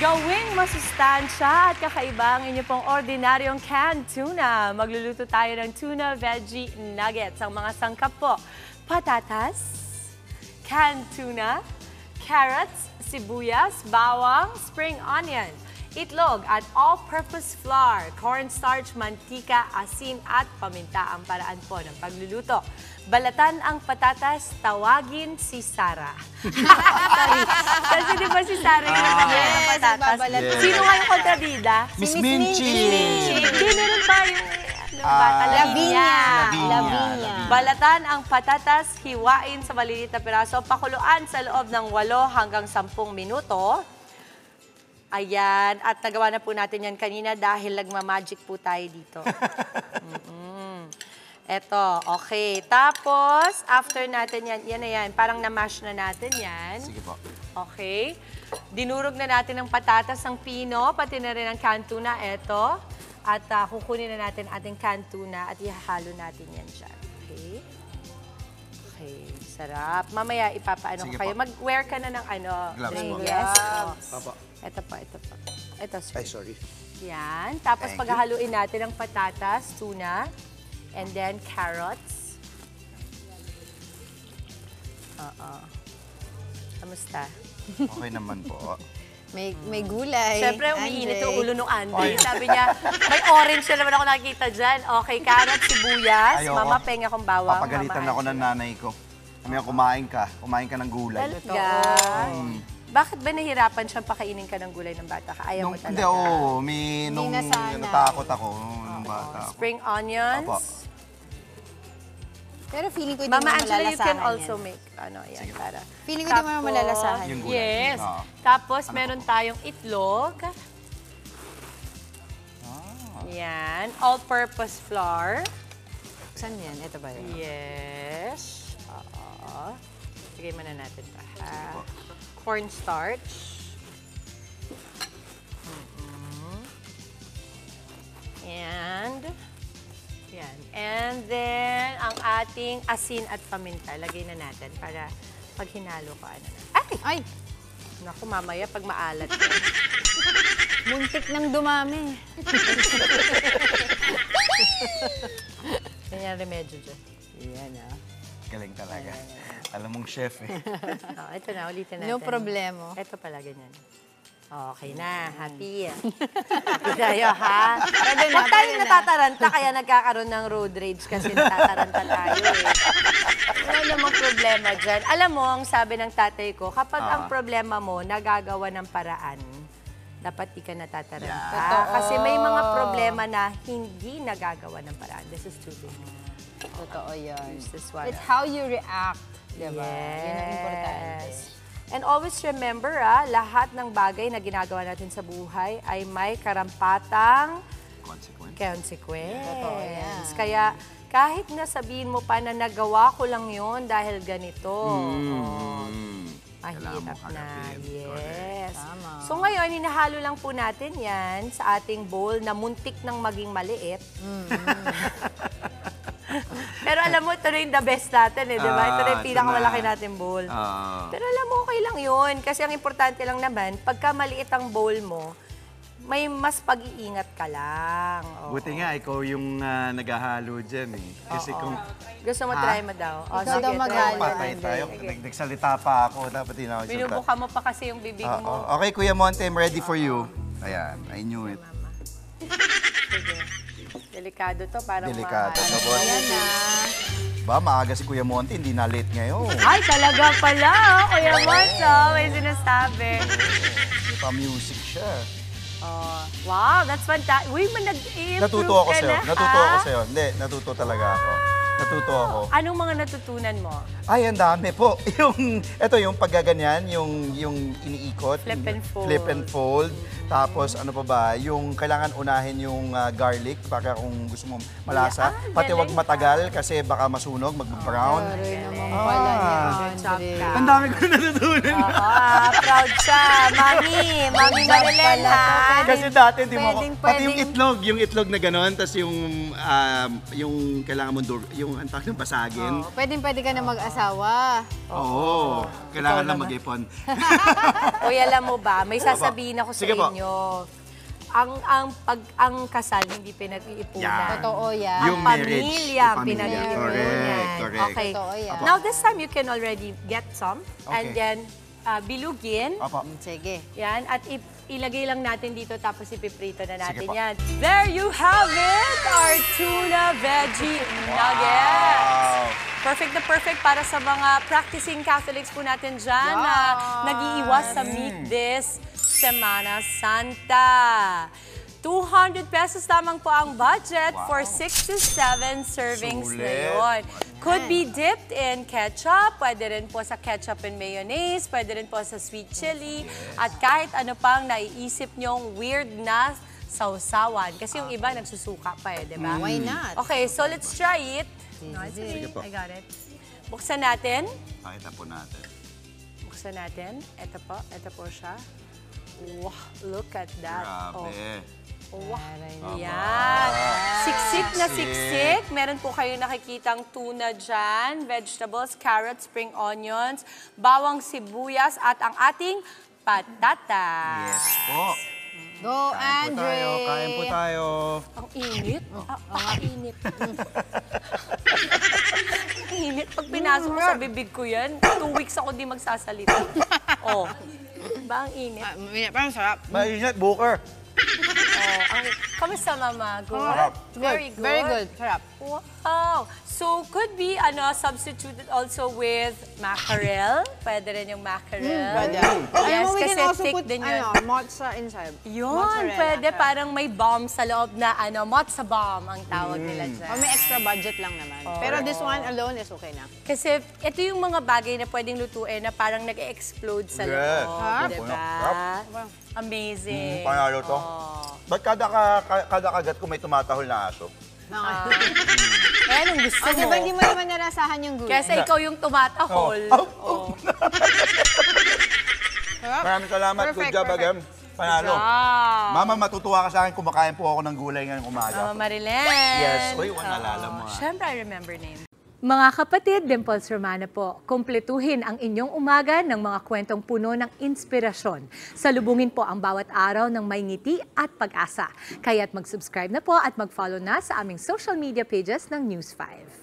Gawing masustansya at kakaiba ang inyo pong ordinaryong canned tuna. Magluluto tayo ng tuna veggie nuggets. Ang mga sangkap po, patatas, canned tuna, carrots, sibuyas, bawang, spring onion, itlog at all-purpose flour, cornstarch, mantika, asin at paminta ang paraan po ng pagluluto. Balatan ang patatas, tawagin si Sarah. Sorry. Kasi di ba si Sarah yung nagbabalat ng patatas? Yes. Sino nga yung kontrabida? Miss Minchi! Hindi, meron pa yung bata. Lavinia. Balatan ang patatas, hiwain sa maliliit na piraso, pakuluan sa loob ng 8 hanggang 10 minuto. Ayan, at nagawa na po natin yan kanina dahil nagmamagic po tayo dito. Eto, okay. Tapos, after natin yan, yan na yan. Parang na-mash na natin yan. Sige po. Okay. Dinurog na natin ang patatas, ang pino, pati na rin ang canned tuna. Eto. At kukunin na natin ating canned tuna at ihahalo natin yan dyan. Okay. Okay. Sarap. Mamaya ipapaano ko kayo. Mag-wear ka na ng gloves po. Yes. Papa. Ito po, ito po. Ito, Ay, sorry. yan. Tapos paghahaluin natin ang patatas, tuna, and then carrots. Kamusta? Okay naman po. May gulay. Siyempre, umiinit yung ulo ng Andy. Sabi niya, may orange na naman ako nakikita dyan. Okay, carrots, sibuyas, Ayoko. mama, penga kong bawang. Papagalitan mama, ako ng nanay ko. Kami kumain ka ng gulay. Talaga? Bakit ba nahirapan siyang pakainin ka ng gulay ng bata ka? Ayaw mo talaga? Hindi, oo. Nung nasanay. natakot ako nung bata ako. Spring onions. Opo. Pero feeling ko hindi Mama mo Angela, you can malalasahan also yan. make, yan, para. Feeling ko hindi mo malalasahan. Yung gulay. Yes. Oo. Tapos, meron tayong itlog. Yan. All-purpose flour. Saan yan? Ito ba yun? Yes. Oo. Sige muna natin pa. Cornstarch. And, yan. And then, ang ating asin at paminta. Lagay na natin para pag hinalo ko, Ay! Ay! Naku, mamaya pag maalat. Muntik nang dumami. Ganyan remedyo dyan. Yan Galing talaga. Alam mong chef eh. Ito na, ulitin natin. No problemo. Ito pala, ganyan. Okay na, happy. Happy tayo, ha? Huwag tayo natataranta, kaya nagkakaroon ng road rage kasi natataranta tayo eh. Wala namang problema dyan. Alam mo, ang sabi ng tatay ko, kapag ang problema mo, nagagawa ng paraan, dapat di ka natataranta. Totoo. Kasi may mga problema na hindi nagagawa ng paraan. This is too big. Totoo yan. This one. It's how you react. Diba? Yes. Yun ang importante. And always remember, lahat ng bagay na ginagawa natin sa buhay ay may karampatang consequence. Totoo yan. Kaya kahit na sabihin mo pa na nagawa ko lang yon dahil ganito, mahirap na. Yes. Tama. So ngayon, hinahalo lang po natin yan sa ating bowl na muntik nang maging maliit. Pero alam mo, ito na yung the best natin eh, di ba? Ito na yung pinakamalaki nating bowl. Pero alam mo, okay lang yun. Kasi ang importante lang naman, pagka maliit ang bowl mo, may mas pag-iingat ka lang. Buti nga, ikaw yung naghahalo dyan eh. Kasi kung Gusto mo try mo daw? Ikaw daw maghalo. Patay tayo. Nagsalita pa ako. Dapat hindi na ako salita. Binubuka mo pa kasi yung bibig mo. Okay, Kuya Monte, I'm ready for you. Ayan, I knew it. Sige. Delikado to, parang Delikado to, boss. Ayan na. Ba, maaga si Kuya Monte, hindi na late ngayon. Ay, talaga pala, Kuya Monso. May sinasabi. May pa-music siya. Wow, that's fantastic. Uy, nag-i-improve Natuto ako ka sa'yo. na, Natuto ha? ako sa'yo. Hindi, natuto talaga ako. Natuto ako. Anong mga natutunan mo? Ay, ang dami po. Ito yung paggaganyan, yung iniikot. Flip and fold. Flip and fold. Tapos ano pa ba, yung kailangan unahin yung garlic para kung gusto mo malasa. Yeah, Pati wag galing matagal kasi baka masunog, mag-brown. Sorry naman pala ni Good job Andre. ka. ang dami ko natutunan. Proud siya. Mami Marilyn, ha? Kasi dati, di mo pati Pwedeng- yung itlog na gano'n, tapos yung kailangan mo, yung ang tawag ng basagin. Pwede ka na mag-asawa asawa. Oo. Kailangan Ikaw lang naman. mag-ipon. Uy, alam mo ba, may sasabihin ako sa Sige po. inyo. Ang kasal hindi pinag-iipunan. Yan. Totoo yan. Yung Ang marriage, pamilya yung pamilya. pinag-iipunan. Correct. Okay. Totoo yan. Now this time you can already get some and Okay. then bilugin. Opo. Sige. Yan. At ilagay lang natin dito tapos ipiprito na natin Sige po. yan. There you have it! Our tuna veggie nuggets! Wow. Perfect na perfect para sa mga practicing Catholics po natin dyan na nag-iiwas sa meat this Semana Santa. 200 pesos lamang po ang budget for 6 to 7 servings Sulit. ngayon. Could be dipped in ketchup, pwede rin po sa ketchup and mayonnaise, pwede rin po sa sweet chili, at kahit ano pang naiisip nyong weird na sausawan. Kasi yung iba nagsusuka pa di ba? Why not? Okay, so let's try it. No, it's okay. Sige po. I got it. Buksan natin. Pakita po natin. Buksan natin. Ito po siya. Wow, look at that. Grabe. Oh, wow. Aray. Yan. Siksik na siksik. Meron po kayo nakikitang tuna dyan, vegetables, carrots, spring onions, bawang sibuyas, at ang ating patatas. Yes po. Go, Kain po Andre. tayo, kain po tayo. Ang init. Pakainit. Ang init. Pag pinasok ko sa bibig ko yan, 2 weeks ako di magsasalita. Oh. Ba ang init? Parang sarap. Mainit, Booker. Kamusta, Mama? Good? Sarap. Very good. Very good. Sarap. Wow. So, could be substituted also with mackerel. Pwede rin yung mackerel. Pwede. Yes, Alam mo, we kasi can also thick put, din yun. mozza inside. Yun, Mozzarella. pwede. Parang may bomb sa loob na mozza bomb ang tawag nila dyan. O may extra budget lang naman. Pero this one alone is okay na. Kasi ito yung mga bagay na pwedeng lutuin na parang nag-explode sa Yes. loob. Sarap. Diba? Wow. Amazing. Panalo to. Oh. Ba't kada kagat ko may tumatahol na aso? Eh, anong gusto Kasi mo? ba hindi mo naman narasahan yung gulay? Kasi ikaw yung tumatahol. Oh. Sarap. Maraming salamat. Good Perfect, job perfect. again. Panalo. Wow. Mama, matutuwa ka sa akin. Kumakain po ako ng gulay ngayong umaga. Mama Marilyn. Yes. Uy, naalala mo, ah. Siyempre, I remember name. Mga kapatid, Dimples Romana po, kumpletuhin ang inyong umaga ng mga kwentong puno ng inspirasyon. Salubungin po ang bawat araw ng may ngiti at pag-asa. Kaya't mag-subscribe na po at mag-follow na sa aming social media pages ng News 5.